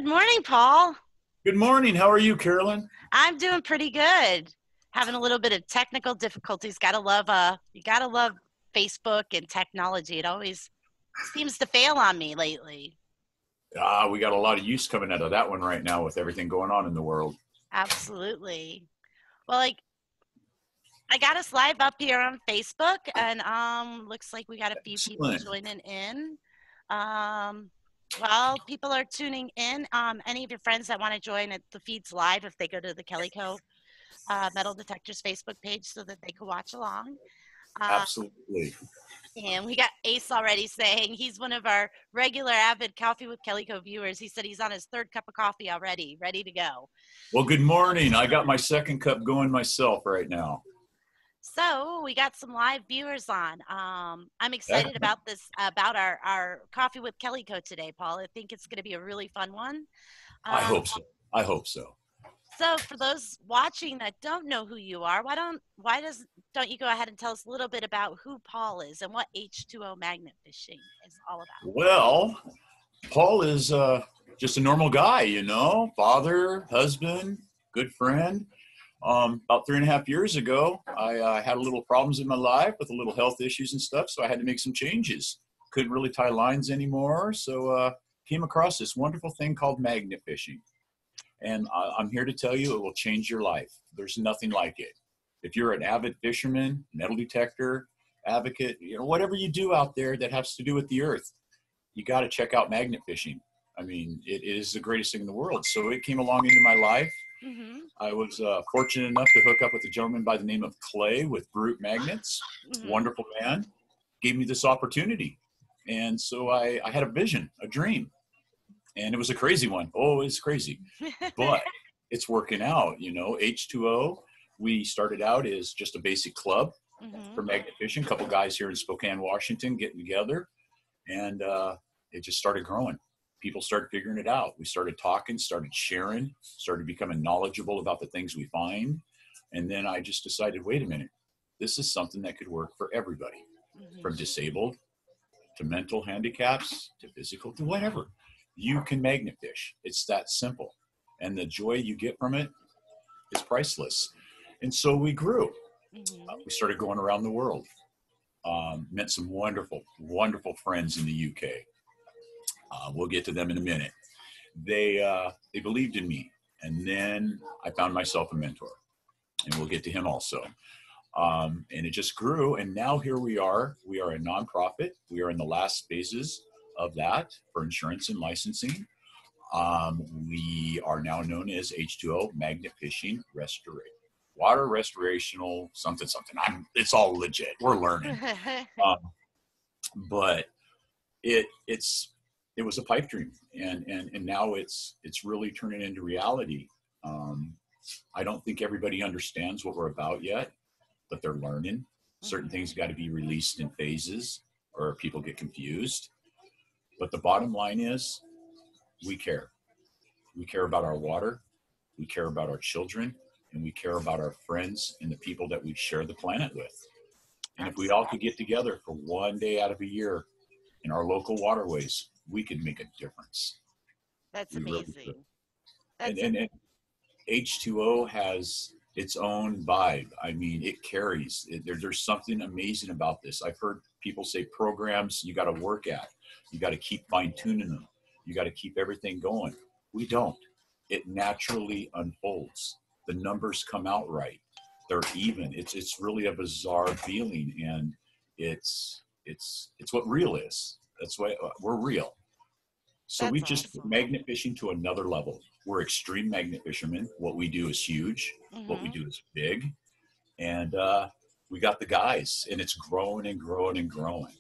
Good morning, Paul. Good morning. How are you, Carolyn? I'm doing pretty good. Having a little bit of technical difficulties. You gotta love Facebook and technology. It always seems to fail on me lately. We got a lot of use coming out of that one right now with everything going on in the world. Absolutely. Well, I got us live up here on Facebook, and looks like we got a few people Excellent. joining in. Um, well, people are tuning in. Any of your friends that want to join it, the feed's live if they go to the Kellyco Metal Detectors Facebook page so that they can watch along. Uh, Absolutely. and we got Ace already saying he's one of our regular avid Coffee with Kellyco viewers. He said he's on his third cup of coffee already, ready to go. Well, good morning. I got my second cup going myself right now. So we got some live viewers on. I'm excited Excellent. about this, about our Coffee with Kellyco today, Paul. I think it's going to be a really fun one. I Um, hope so. I hope so. So for those watching that don't know who you are, don't you go ahead and tell us a little bit about who Paul is and what H2O magnet fishing is all about? Well, Paul is just a normal guy, father, husband, good friend. About 3.5 years ago, I had a little problems in my life with a little health issues and stuff, so I had to make some changes. Couldn't really tie lines anymore, so came across this wonderful thing called magnet fishing. And I'm here to tell you it will change your life. There's nothing like it. If you're an avid fisherman, metal detector, advocate, whatever you do out there that has to do with the earth, you got to check out magnet fishing. I mean, it is the greatest thing in the world. So it came along into my life. Mm-hmm. I was fortunate enough to hook up with a gentleman by the name of Clay with Brute Magnets. Mm-hmm. Wonderful man. Gave me this opportunity. And so I had a vision, a dream. And it was a crazy one. Oh, it's crazy. But it's working out, H2O, we started out as just a basic club for Mm-hmm. magnet fishing. A couple guys here in Spokane, Washington getting together. And it just started growing. People started figuring it out. We started talking, started sharing, started becoming knowledgeable about the things we find. And then I just decided, wait a minute, this is something that could work for everybody, Mm-hmm. from disabled to mental handicaps to physical to whatever. You can magnet fish. It's that simple. And the joy you get from it is priceless. And so we grew. Mm-hmm. We started going around the world. Met some wonderful, wonderful friends in the UK. We'll get to them in a minute. They believed in me. And then I found myself a mentor. And we'll get to him also. And it just grew. And now here we are. We are a nonprofit. We are in the last phases of that for insurance and licensing. We are now known as H2O Magnet Fishing Restoration. Water restorational something. It's all legit. We're learning. But it was a pipe dream. And now it's really turning into reality. I don't think everybody understands what we're about yet, but they're learning. Certain things got to be released in phases or people get confused. But the bottom line is we care. We care about our water. We care about our children. And we care about our friends and the people that we share the planet with. And if we all could get together for one day out of a year in our local waterways, we could make a difference. That's We really amazing. could. That's And H2O has its own vibe. I mean, it carries. There's something amazing about this. I've heard people say programs you got to work at. You got to keep fine-tuning them. You got to keep everything going. We don't. It naturally unfolds. The numbers come out right. They're even. It's really a bizarre feeling, and it's what real is. That's why we're real. So we that's just took awesome. magnet fishing to another level. We're extreme magnet fishermen. What we do is huge. What we Mm-hmm. do is big. And we got the guys, and it's growing and growing and growing.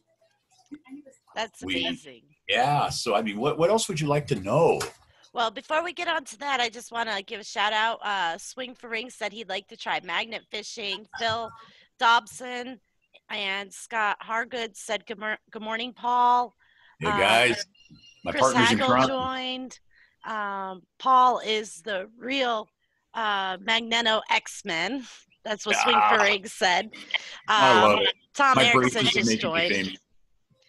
That's We, amazing. yeah. So, I mean, what else would you like to know? Well, before we get on to that, I just want to give a shout out. Swing for Ring said he'd like to try magnet fishing. Phil Dobson and Scott Hargood said good morning, Paul. Hey, Um, guys, my Chris partner's in Hagel Toronto. joined. Paul is the real Magneto X-Men. That's what Swing for Ah, Ring said. I love it. Tom My Erickson braces are just making me joined. famous.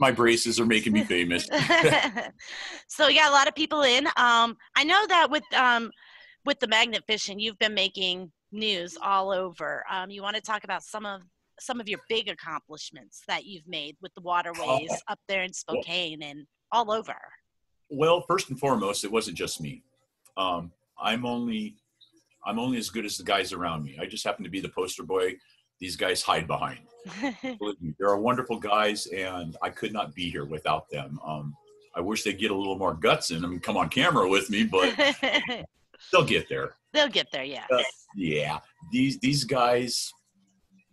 My braces are making me famous. So yeah, a lot of people in. I know that with the magnet fishing, you've been making news all over. You want to talk about some of your big accomplishments that you've made with the waterways up there in well, Spokane and all over. well, first and foremost, it wasn't just me. Um, I'm only as good as the guys around me. I just happen to be the poster boy these guys hide behind. Believe me, they're wonderful guys, and I could not be here without them. I wish they'd get a little more guts in them and come on camera with me, but they'll get there. They'll get there, yes. Yeah, these guys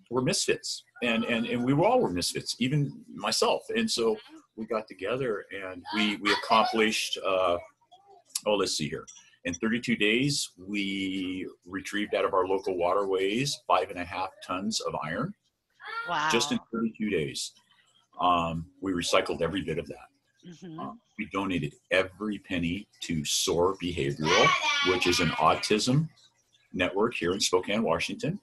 were misfits, and we all were misfits, even myself. And so we got together and we accomplished. Let's see here. In 32 days, we retrieved out of our local waterways 5.5 tons of iron. Wow. Just in 32 days. We recycled every bit of that. Mm-hmm. We donated every penny to SOAR Behavioral, which is an autism network here in Spokane, Washington.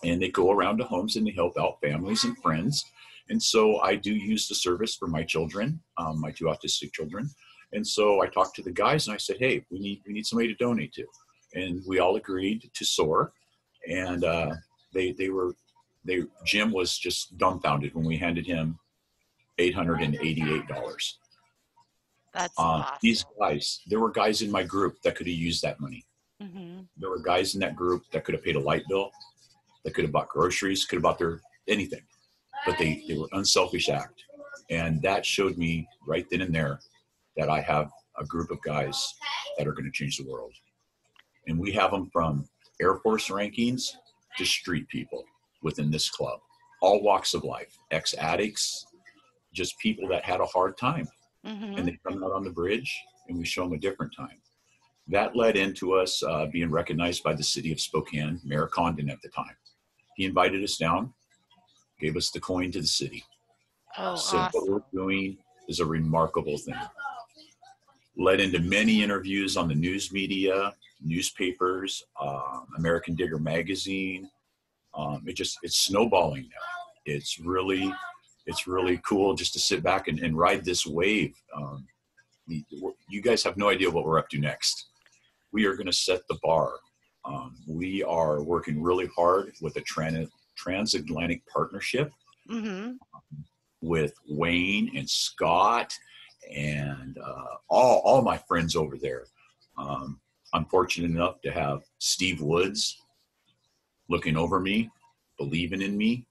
And they go around to homes and they help out families and friends. And so I do use the service for my children, my 2 autistic children. And so I talked to the guys and I said, hey, we need somebody to donate to. And we all agreed to SOAR. And Jim was just dumbfounded when we handed him $888. That's awesome. These guys, there were guys in my group that could have used that money. Mm-hmm. There were guys in that group that could have paid a light bill, that could have bought groceries, could have bought their anything. But they were unselfish act. And that showed me right then and there that I have a group of guys that are going to change the world. And we have them from Air Force rankings to street people within this club, all walks of life, ex-addicts, just people that had a hard time. Mm-hmm. And they come out on the bridge and we show them a different time. That led into us being recognized by the city of Spokane, Mayor Condon at the time. He invited us down, gave us the coin to the city. Oh, said awesome. what we're doing is a remarkable thing. Led into many interviews on the news media, newspapers, American Digger magazine. It's snowballing now. It's really cool just to sit back and ride this wave. You guys have no idea what we're up to next. We are going to set the bar. We are working really hard with a transatlantic partnership Mm-hmm. with Wayne and Scott and all my friends over there. I'm fortunate enough to have Steve Woods looking over me, believing in me.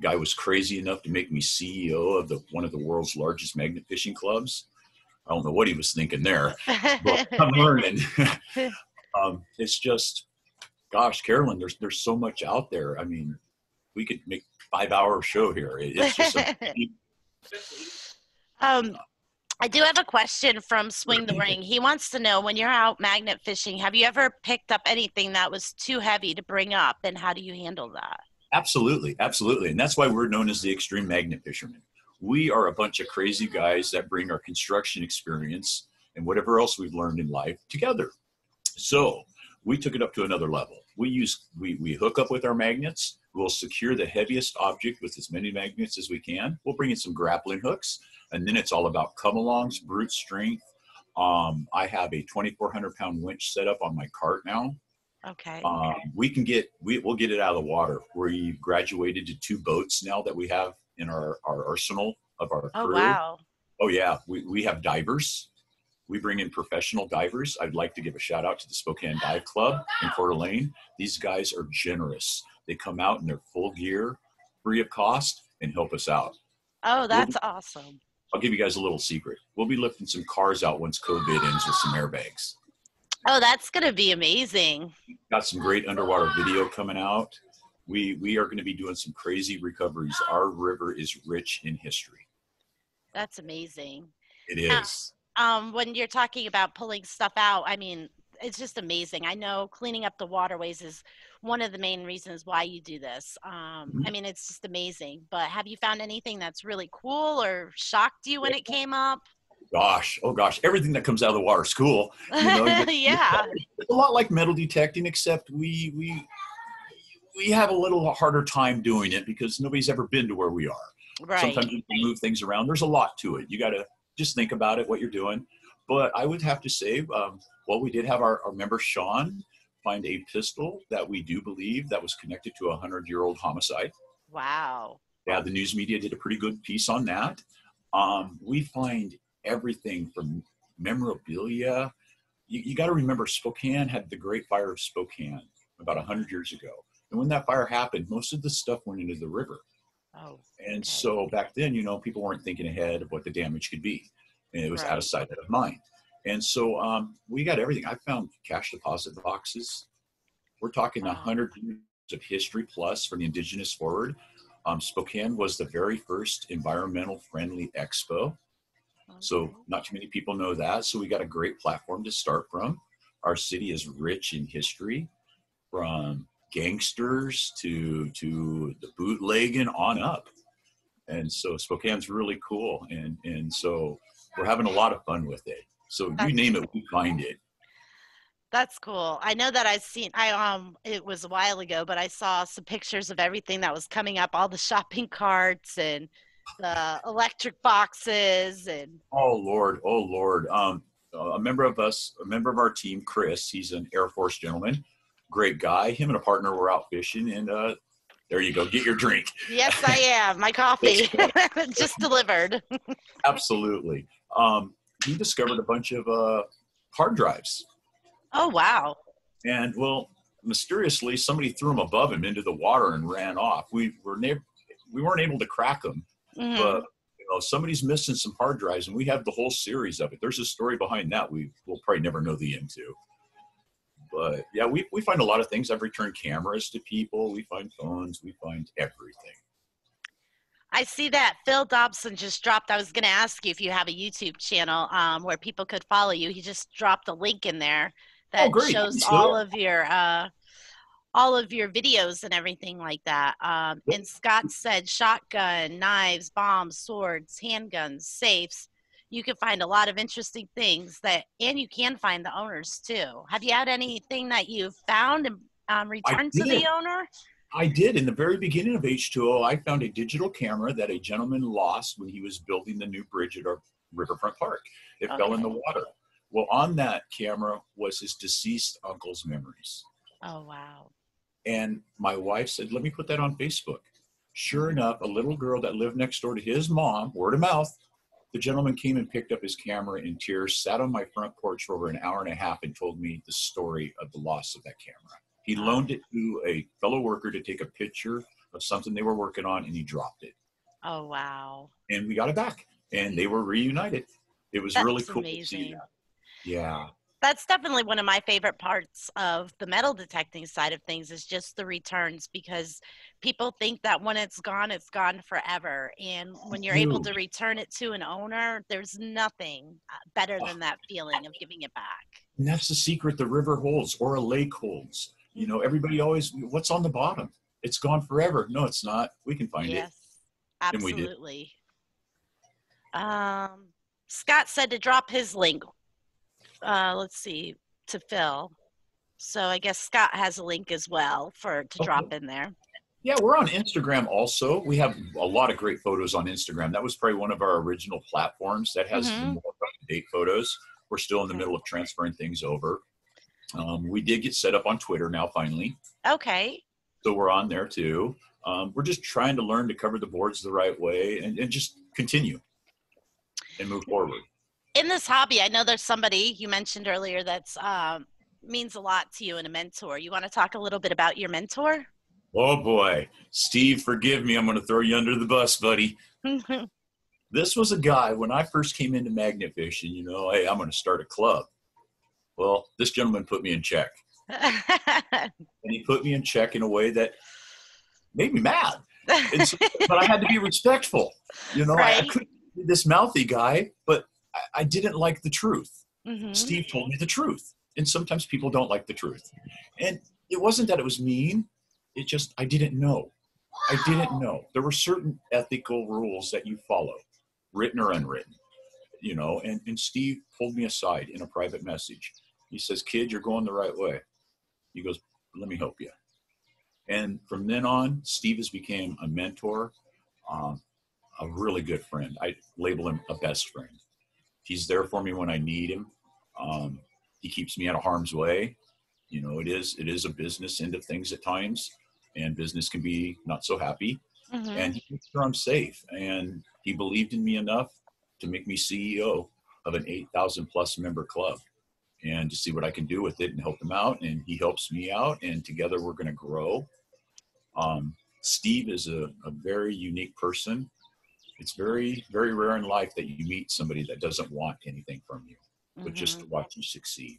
Guy was crazy enough to make me CEO of one of the world's largest magnet fishing clubs. I don't know what he was thinking there, but I'm learning. It's just, gosh, Carolyn, there's so much out there. I mean, we could make 5-hour show here. It's just I do have a question from Swing the Ring. He wants to know, when you're out magnet fishing, have you ever picked up anything that was too heavy to bring up, and how do you handle that? Absolutely. And that's why we're known as the extreme magnet fishermen. We are a bunch of crazy guys that bring our construction experience and whatever else we've learned in life together. So we took it up to another level. We hook up with our magnets. We'll secure the heaviest object with as many magnets as we can. We'll bring in some grappling hooks, and then it's all about come-alongs, brute strength. I have a 2,400-pound winch set up on my cart now. Okay. We'll get it out of the water. We've graduated to 2 boats now that we have in our arsenal of our crew. Oh, wow. Oh, yeah. We have divers. We bring in professional divers. I'd like to give a shout out to the Spokane Dive Club in Coeur d'Alene. These guys are generous. They come out in their full gear, free of cost, and help us out. Oh, that's awesome. I'll give you guys a little secret. We'll be lifting some cars out once COVID ends with some airbags. Oh, that's going to be amazing. Got some great underwater video coming out. We are going to be doing some crazy recoveries. Our river is rich in history. That's amazing. It is. When you're talking about pulling stuff out, I mean, it's just amazing. I know cleaning up the waterways is one of the main reasons why you do this. I mean, it's just amazing. But have you found anything that's really cool or shocked you when it came up? Oh gosh, everything that comes out of the water is cool. You know, yeah. It's a lot like metal detecting, except we have a little harder time doing it because nobody's ever been to where we are. Right. Sometimes you can move things around. There's a lot to it. You got to just think about it, what you're doing. But I would have to say, well, we did have our member Sean find a pistol that we do believe that was connected to a 100-year-old homicide. Wow. Yeah, the news media did a pretty good piece on that. We find everything from memorabilia. You got to remember, Spokane had the Great Fire of Spokane about 100 years ago. And when that fire happened, most of the stuff went into the river. Oh, And okay. so back then, people weren't thinking ahead of what the damage could be. And it was out of Right. sight, out of mind. And so we got everything. I found cash deposit boxes. We're talking Wow. 100 years of history plus from the indigenous forward. Spokane was the very first environmental friendly expo. So Okay. not too many people know that. So we got a great platform to start from. Our city is rich in history, from gangsters to the bootlegging on up. And so Spokane's really cool. And so we're having a lot of fun with it. So you That's name it, cool. we find it. That's cool. I know that I it was a while ago, but I saw some pictures of everything that was coming up, all the shopping carts and the electric boxes and Oh Lord, oh Lord. A member of our team, Chris, he's an Air Force gentleman, great guy. Him and a partner were out fishing, and there you go, get your drink. yes, I am. My Let's coffee go. just delivered. Absolutely. He discovered a bunch of hard drives, Oh, wow. and well, mysteriously, somebody threw them above him into the water and ran off. We weren't able to crack them, but Hmm. somebody's missing some hard drives, and we have the whole series of it. There's a story behind that we'll probably never know the end to. But yeah, we find a lot of things. I've returned cameras to people. We find phones. We find everything. I see that Phil Dobson just dropped. I was going to ask you if you have a YouTube channel where people could follow you. He just dropped a link in there Oh, that great. shows He's still there. all of your videos and everything like that. And Scott said shotgun, knives, bombs, swords, handguns, safes. You can find a lot of interesting things and you can find the owners too. Have you had anything that you've found and I returned to the did. owner? I did. In the very beginning of H2O, I found a digital camera that a gentleman lost when he was building the new bridge at our Riverfront Park. It fell in the Okay. water. Well, on that camera was his deceased uncle's memories. Oh, wow. And my wife said, let me put that on Facebook. Sure Hmm. enough, a little girl that lived next door to his mom, word of mouth, the gentleman came and picked up his camera in tears, sat on my front porch for over an hour and a half, and told me the story of the loss of that camera. He Oh, loaned it to a fellow worker to take a picture of something they were working on, and he dropped it. oh, wow. And we got it back, and they were reunited. It was really That's cool to see amazing. that. Yeah. That's definitely one of my favorite parts of the metal detecting side of things is just the returns because people think that when it's gone forever. And when you're able Dude, to return it to an owner, there's nothing better than that feeling of giving it back. and that's the secret the river holds or a lake holds. Hmm. Everybody always, what's on the bottom? It's gone forever. No, it's not. We can find it. Yes, And we did. absolutely. Um, Scott said to drop his link. Let's see, to Phil. So I guess Scott has a link as well for to Okay. drop in there. Yeah, we're on Instagram also. We have a lot of great photos on Instagram. That was probably one of our original platforms that has the Hmm. more up-to-date photos. We're still in the Okay. middle of transferring things over. We did get set up on Twitter now, finally. Okay. So we're on there too. We're just trying to learn to cover the boards the right way and just continue and move forward. In this hobby, I know there's somebody you mentioned earlier that's means a lot to you and a mentor. You want to talk a little bit about your mentor? Oh boy, Steve, forgive me. I'm going to throw you under the bus, buddy. This was a guy when I first came into magnet fishing, hey, I'm going to start a club. Well, this gentleman put me in check. And he put me in check in a way that made me mad. But I had to be respectful. I Right. couldn't be this mouthy guy, but I didn't like the truth. Hmm. Steve told me the truth. And sometimes people don't like the truth. And it wasn't that it was mean. It just, I didn't know. I didn't know. There were certain ethical rules that you follow, written or unwritten, and Steve pulled me aside in a private message. He says, kid, you're going the right way. He goes, let me help you. And from then on, Steve has become a mentor, um, a really good friend. I label him a best friend. He's there for me when I need him. He keeps me out of harm's way. You know, it is a business end of things at times, and business can be not so happy. Mm-hmm. And he makes sure I'm safe. And he believed in me enough to make me CEO of an 8,000 plus member club, and to see what I can do with it and help him out. And he helps me out, and together we're going to grow. Steve is a very unique person. It's very, very rare in life that you meet somebody that doesn't want anything from you, but just Mm-hmm. to watch you succeed.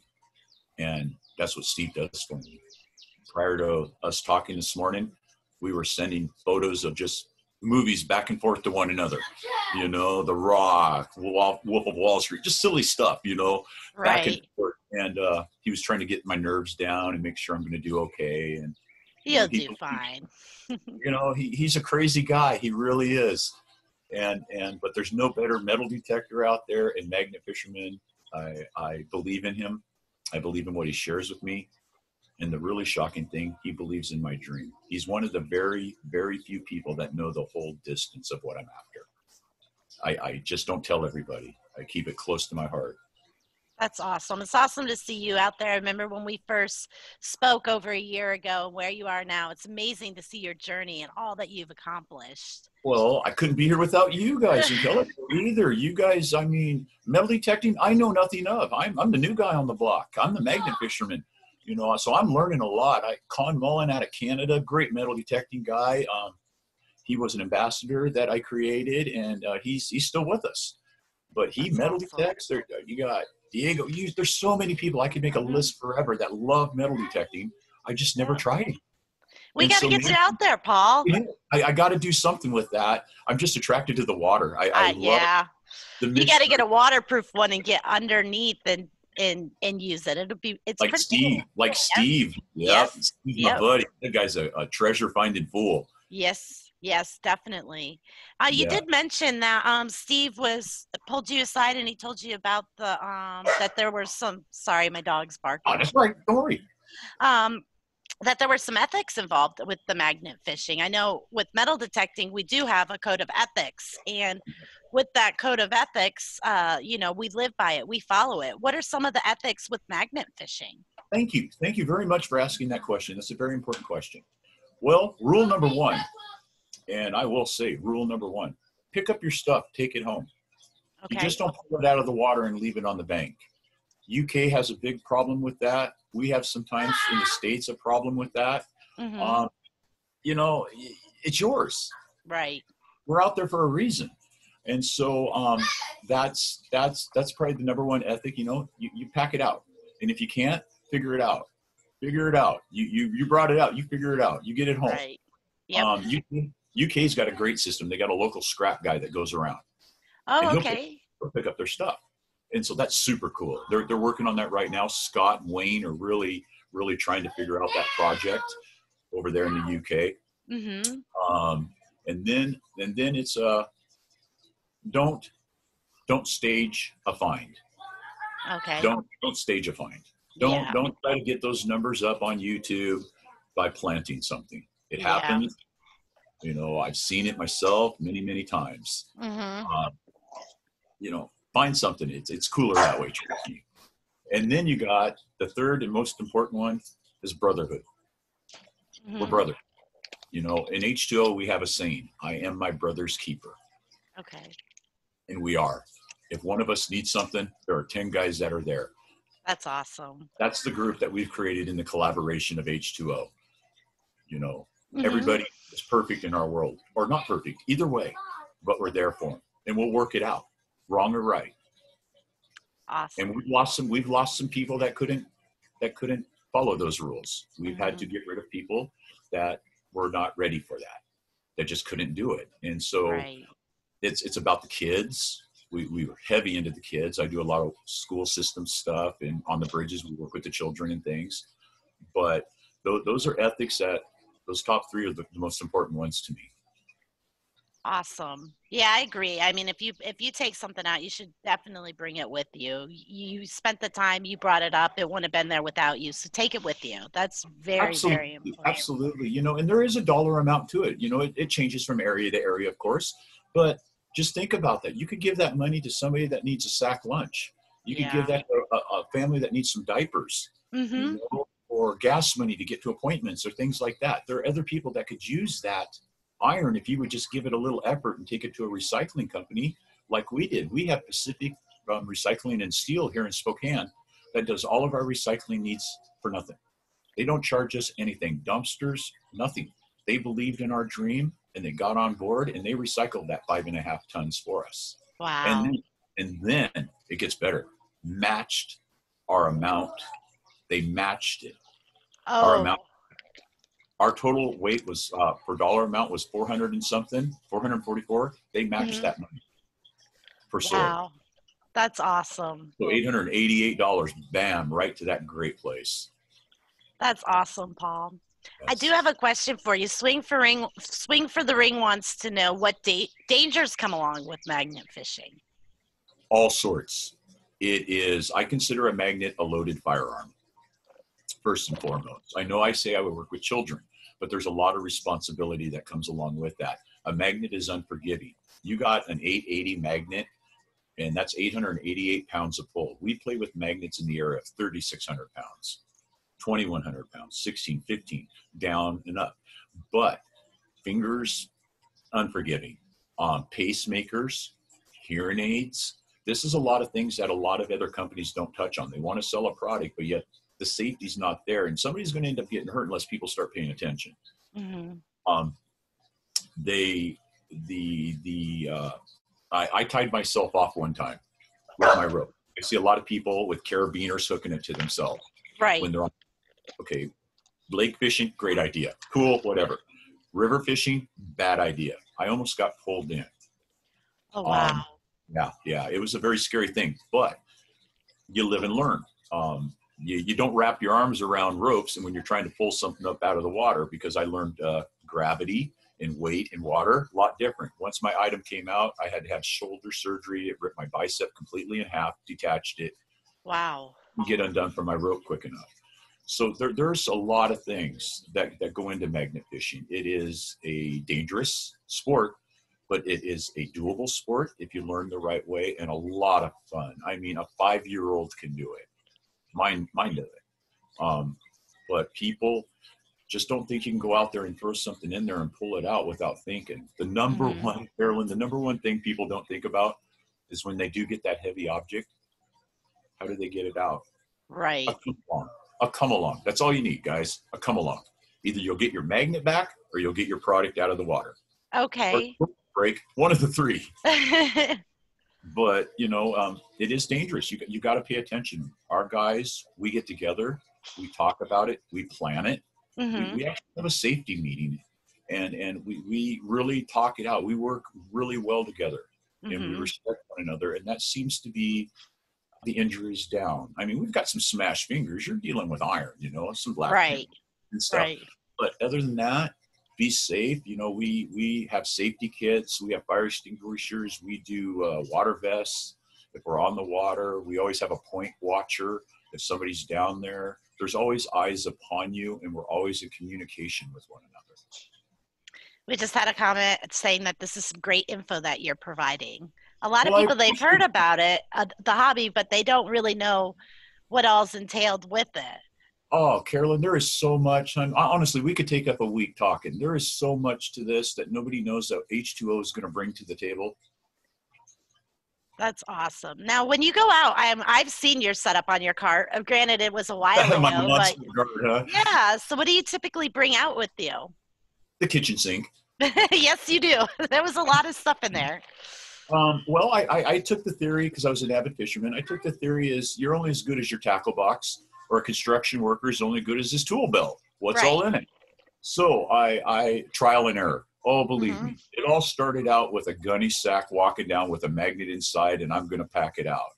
And that's what Steve does for me. Prior to us talking this morning, we were sending photos of just movies back and forth to one another. You know, The Rock, Wolf of Wall Street, just silly stuff, you know, back and Right. forth. And he was trying to get my nerves down and make sure I'm going to do okay. And, you know, You'll do fine. he's a crazy guy. He really is. But there's no better metal detector out there and magnet fisherman. I believe in him. I believe in what he shares with me. And the really shocking thing, he believes in my dream. He's one of the very, very few people that know the whole distance of what I'm after. I just don't tell everybody. I keep it close to my heart. That's awesome. It's awesome to see you out there. I remember when we first spoke over a year ago, where you are now. It's amazing to see your journey and all that you've accomplished. Well, I couldn't be here without you guys in Kellyco either. You guys, I mean, metal detecting, I know nothing of. I'm the new guy on the block. I'm the magnet fisherman, you know, so I'm learning a lot. Con Mullen out of Canada, great metal detecting guy. He was an ambassador that I created, and he's still with us. But he That's metal awesome. detects. You got Diego. There's so many people. I could make a list forever that love metal detecting. I just never Yeah. tried it. We And got to so get you maybe, out there, Paul. yeah, I got to do something with that. I'm just attracted to the water. I love Yeah. the You got to get mystery. a waterproof one and get underneath and use it. It's Like pretty cool. Steve, like Yes. Steve. Yep, Yes. Steve's my Yep. buddy. That guy's a treasure finding fool. Yes. Yes, definitely. You Yeah. did mention that Steve was pulled you aside and he told you about the that there were some. Sorry, my dog's Oh, barking. that's right. Don't worry. Um, that there were some ethics involved with the magnet fishing. I know with metal detecting, we do have a code of ethics, and with that code of ethics, we live by it, we follow it. What are some of the ethics with magnet fishing? Thank you. Thank you very much for asking that question. That's a very important question. Well, rule number one, and I will say rule number one, pick up your stuff, take it home. You Okay. just don't pull it out of the water and leave it on the bank. UK has a big problem with that. We have sometimes in the States a problem with that. Mm-hmm. Um, you know, it's yours. Right. We're out there for a reason. And so that's probably the number one ethic. You know, you pack it out, and if you can't, figure it out. Figure it out. You brought it out. You figure it out. You get it home. Right. Yep. UK's got a great system. They got a local scrap guy that goes around, and Oh, he'll okay. pick up their stuff. And so that's super cool. They're working on that right now. Scott and Wayne are really trying to figure out that project over there in the UK. Mm-hmm. And then it's don't stage a find. Okay. Don't stage a find. Yeah. Don't try to get those numbers up on YouTube by planting something. It Yeah. happens. You know, I've seen it myself many times. Mm-hmm. You know, find something. It's cooler that way. Trust me. And then you got the third and most important one is brotherhood. We're Mm-hmm. brothers. You know, in H2O we have a saying: "I am my brother's keeper," Okay. and we are. If one of us needs something, there are 10 guys that are there. That's awesome. That's the group that we've created in the collaboration of H2O. You know, Mm-hmm. everybody is perfect in our world, or not perfect, either way, but we're there for them, and we'll work it out, wrong or right. And Awesome. we've lost some people that couldn't follow those rules. We've had Mm-hmm. to get rid of people that were not ready for that just couldn't do it. And so Right. it's about the kids. We were heavy into the kids. I do a lot of school system stuff, and on the bridges we work with the children and things. But those are ethics that those top three are the most important ones to me. Awesome. Yeah, I agree. I mean, if you take something out, you should definitely bring it with you. You spent the time, you brought it up. It wouldn't have been there without you. So take it with you. That's very, very Absolutely, important. absolutely. You know, and there is a dollar amount to it. You know, it changes from area to area, of course, but Just think about that. You could give that money to somebody that needs a sack lunch. You could give Yeah. that to a family that needs some diapers, Mm-hmm. or gas money to get to appointments or things like that. There are other people that could use that iron if you would just give it a little effort and take it to a recycling company like we did. We have Pacific Recycling and Steel here in Spokane that does all of our recycling needs for nothing. They don't charge us anything. Dumpsters, nothing. They believed in our dream and they got on board and they recycled that 5.5 tons for us. Wow. And then it gets better. Matched our amount. They matched it. Our Oh. amount. Our total weight was per dollar amount was 400 and something, 444. They matched Mm-hmm. that money for soil. Wow. That's awesome. So $888, bam, right to that great place. That's awesome, Paul. Yes. I do have a question for you. Swing for the Ring wants to know what dangers come along with magnet fishing. All sorts. It is, I consider a magnet a loaded firearm, first and foremost. I know I say I would work with children, but there's a lot of responsibility that comes along with that. A magnet is unforgiving. You got an 880 magnet, and that's 888 pounds of pull. We play with magnets in the area of 3,600 pounds, 2,100 pounds, 16, 15, down and up. But fingers, unforgiving. Pacemakers, hearing aids. This is a lot of things that a lot of other companies don't touch on. They want to sell a product, but yet the safety's not there, and somebody's going to end up getting hurt unless people start paying attention. Mm-hmm. I tied myself off one time with my rope. I see a lot of people with carabiners hooking it to themselves. Right. When they're on, okay, lake fishing, great idea. Cool, whatever. River fishing, bad idea. I almost got pulled in. Oh, wow. Yeah. It was a very scary thing, but you live and learn. You don't wrap your arms around ropes and when you're trying to pull something up out of the water, because I learned gravity and weight in water, a lot different. Once my item came out, I had to have shoulder surgery. It ripped my bicep completely in half, detached it. Wow. Get undone from my rope quick enough. So there's a lot of things that go into magnet fishing. It is a dangerous sport, but it is a doable sport if you learn the right way, and a lot of fun. I mean, a 5-year-old can do it. Mine does it. But people just don't think you can go out there and throw something in there and pull it out without thinking. The number one, Carolyn, the number one thing people don't think about is when they do get that heavy object, how do they get it out? Right. A come along. That's all you need, guys. A come along. Either you'll get your magnet back or you'll get your product out of the water. Okay. Or break, one of the three. But, it is dangerous. You got to pay attention. Our guys, we get together, we talk about it, we plan it. Mm-hmm. We actually have a safety meeting, and we really talk it out. We work really well together, and we respect one another, and that seems to be the injuries down. I mean, we've got some smashed fingers. You're dealing with iron, some black and stuff. Right. But other than that, be safe. We have safety kits. We have fire extinguishers. We do water vests. If we're on the water, we always have a point watcher. If somebody's down there, there's always eyes upon you, and we're always in communication with one another. We just had a comment saying that this is some great info that you're providing. A lot of people, they've heard about it, the hobby, but they don't really know what all's entailed with it. Oh, Carolyn, there is so much. Honestly, we could take up a week talking. There is so much to this that nobody knows that H2O is going to bring to the table. That's awesome. Now, when you go out, I've seen your setup on your cart. Granted, it was a while ago, but yeah. So what do you typically bring out with you? The kitchen sink. Yes, you do. There was a lot of stuff in there. Well, I took the theory, because I was an avid fisherman. I took the theory is you're only as good as your tackle box, or a construction worker is only good as his tool belt. What's all in it? So I trial and error. Oh, believe me, it all started out with a gunny sack walking down with a magnet inside, and I'm going to pack it out.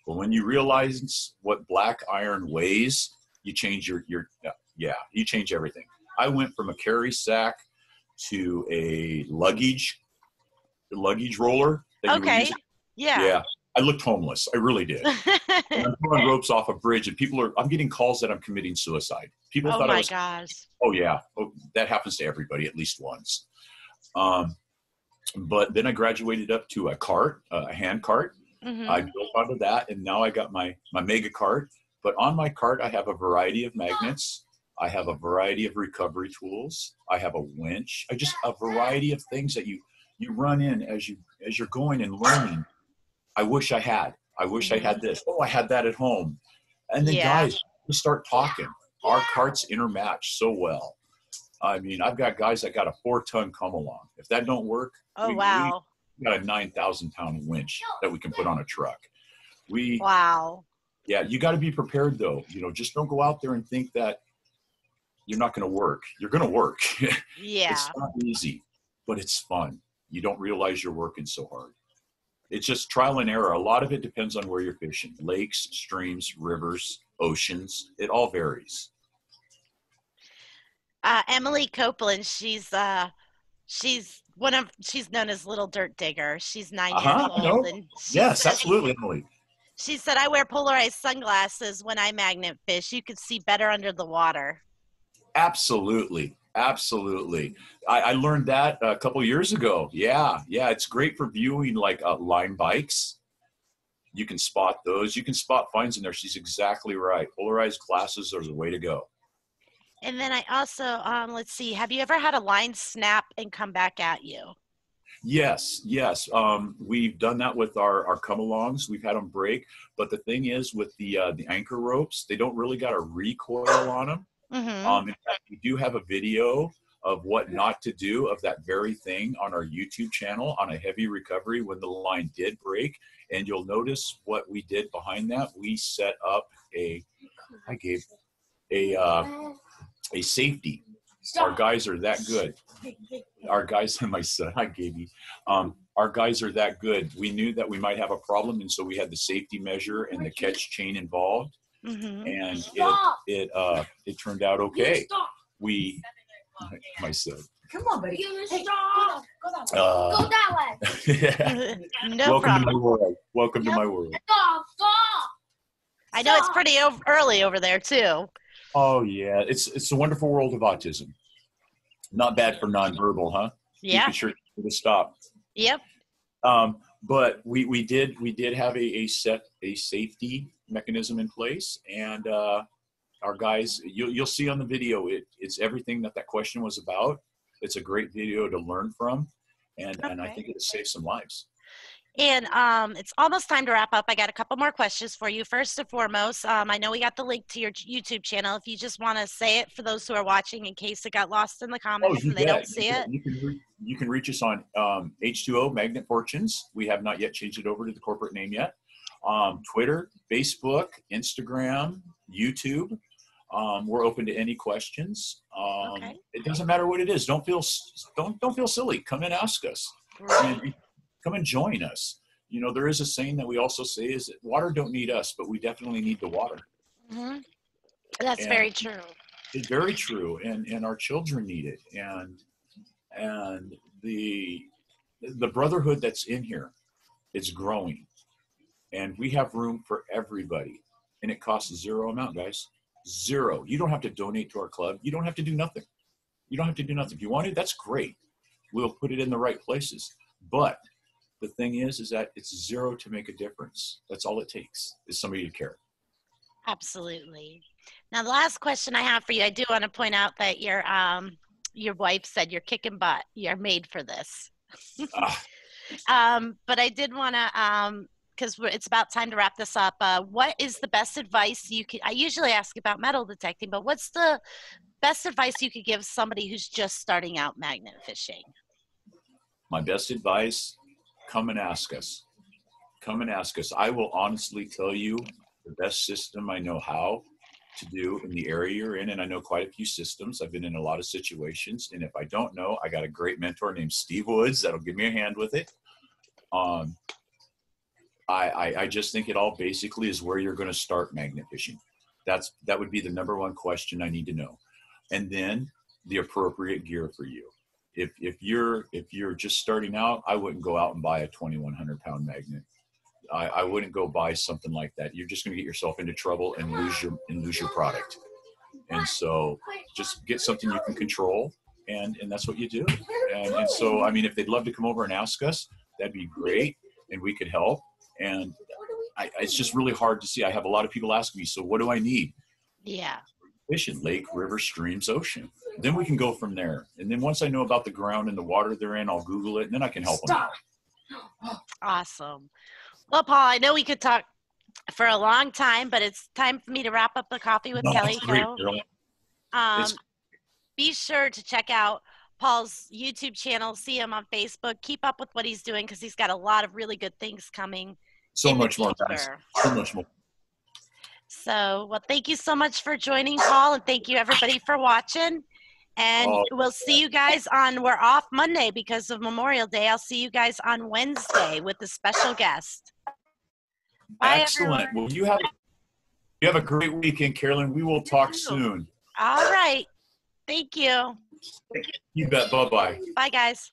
But when you realize what black iron weighs, you change you change everything. I went from a carry sack to a luggage roller. Okay. Yeah. I looked homeless. I really did. I'm throwing ropes off a bridge, and I'm getting calls that I'm committing suicide. People thought I was. Gosh. Oh yeah. Oh, that happens to everybody at least once. But then I graduated up to a cart, a hand cart. I Mm-hmm. built onto that, and now I got my mega cart. But on my cart, I have a variety of magnets. I have a variety of recovery tools. I have a winch. I just a variety of things that you run in as you're going and learning. I wish I had. I wish I Mm-hmm. had this. Oh, I had that at home. And then Yeah. guys, we start talking. Our carts intermatch so well. I mean, I've got guys that got a 4-ton come along. If that don't work, Oh, we wow. got a 9,000-pound winch that we can put on a truck. We, Wow. yeah, you got to be prepared though. You know, just don't go out there and think that you're not going to work. You're going to work. It's Yeah. not easy, but it's fun. You don't realize you're working so hard. It's just trial and error. A lot of it depends on where you're fishing. Lakes, streams, rivers, oceans. It all varies. Emily Copeland, she's known as Little Dirt Digger. She's 9 years Uh-huh. old, No. and Yes, absolutely, Emily. she said I wear polarized sunglasses when I magnet fish. You could see better under the water. Absolutely. Absolutely. I learned that a couple years ago. Yeah. Yeah. It's great for viewing like line bikes. You can spot those. You can spot finds in there. She's exactly right. Polarized glasses are the way to go. And then I also let's see, have you ever had a line snap and come back at you? Yes, yes. We've done that with our come-alongs. We've had them break, but the thing is, with the anchor ropes, they don't really got a recoil on them. Mm-hmm. In fact, we do have a video of what not to do of that very thing on our YouTube channel on a heavy recovery when the line did break. And you'll notice what we did behind that. We set up I gave a safety. Our guys are that good. Our guys and my son, I gave you. Our guys are that good. We knew that we might have a problem, and so we had the safety measure and the catch chain involved, Mm-hmm. and it turned out okay. We, my son. Come on, buddy. Hey, stop. Go that way. Yeah. No Welcome problem. to my world. Welcome to Yep. my world. Stop. I know it's pretty early over there too. Oh yeah, it's a wonderful world of autism. Not bad for nonverbal, huh? You Yeah. could sure to stop. Yep. But we did have a safety mechanism in place, and our guys, you'll see on the video, it's everything that question was about. It's a great video to learn from, and I Okay. think it'll save some lives. And it's almost time to wrap up. I got a couple more questions for you. First and foremost, I know we got the link to your YouTube channel. If you just want to say it for those who are watching in case it got lost in the Oh, comments you and they don't bet. see it. You can reach us on H2O Magnet Fortunes. We have not yet changed it over to the corporate name yet. Twitter, Facebook, Instagram, YouTube. We're open to any questions. Okay. It doesn't matter what it is. Don't feel silly. Come and ask us. Great. Come and join us. You know, there is a saying that we also say is that water don't need us, but we definitely need the water. Mm-hmm. That's And very true. it's very true. And our children need it. And the brotherhood that's in here, it's growing. And we have room for everybody. And it costs zero amount, guys. Zero. You don't have to donate to our club. You don't have to do nothing. You don't have to do nothing. If you want it, that's great. We'll put it in the right places. But the thing is that it's zero to make a difference. That's all it takes is somebody to care. Absolutely. Now, the last question I have for you, I do want to point out that your wife said you're kicking butt. You're made for this. But I did want to, because it's about time to wrap this up. What is the best advice you could? I usually ask about metal detecting, but what's the best advice you could give somebody who's just starting out magnet fishing? My best advice: come and ask us. Come and ask us. I will honestly tell you the best system I know how to do in the area you're in, and I know quite a few systems. I've been in a lot of situations, and if I don't know, I got a great mentor named Steve Woods that'll give me a hand with it. I just think it all basically is where you're going to start magnet fishing. That would be the number one question I need to know, and then the appropriate gear for you. If you're just starting out, I wouldn't go out and buy a 2,100 pound magnet. I wouldn't go buy something like that. You're just going to get yourself into trouble and lose your product. And so just get something you can control and that's what you do. And so, I mean, if they'd love to come over and ask us, that'd be great, and we could help. And it's just really hard to see. I have a lot of people asking me, so what do I need? Yeah. Fishing, lake, river, streams, ocean. Then we can go from there. And then once I know about the ground and the water they're in, I'll Google it, and then I can help them. Awesome. Well, Paul, I know we could talk for a long time, but it's time for me to wrap up the Coffee with Kellyco. Be sure to check out Paul's YouTube channel, see him on Facebook, keep up with what he's doing because he's got a lot of really good things coming. So much more, guys. So much more. So, well, thank you so much for joining, Paul, and thank you everybody for watching. And we'll see you guys we're off Monday because of Memorial Day. I'll see you guys on Wednesday with a special guest. Bye, excellent. Everyone. Well, you have a great weekend, Carolyn. We will talk soon. All right. Thank you. You bet. Bye-bye. Bye, guys.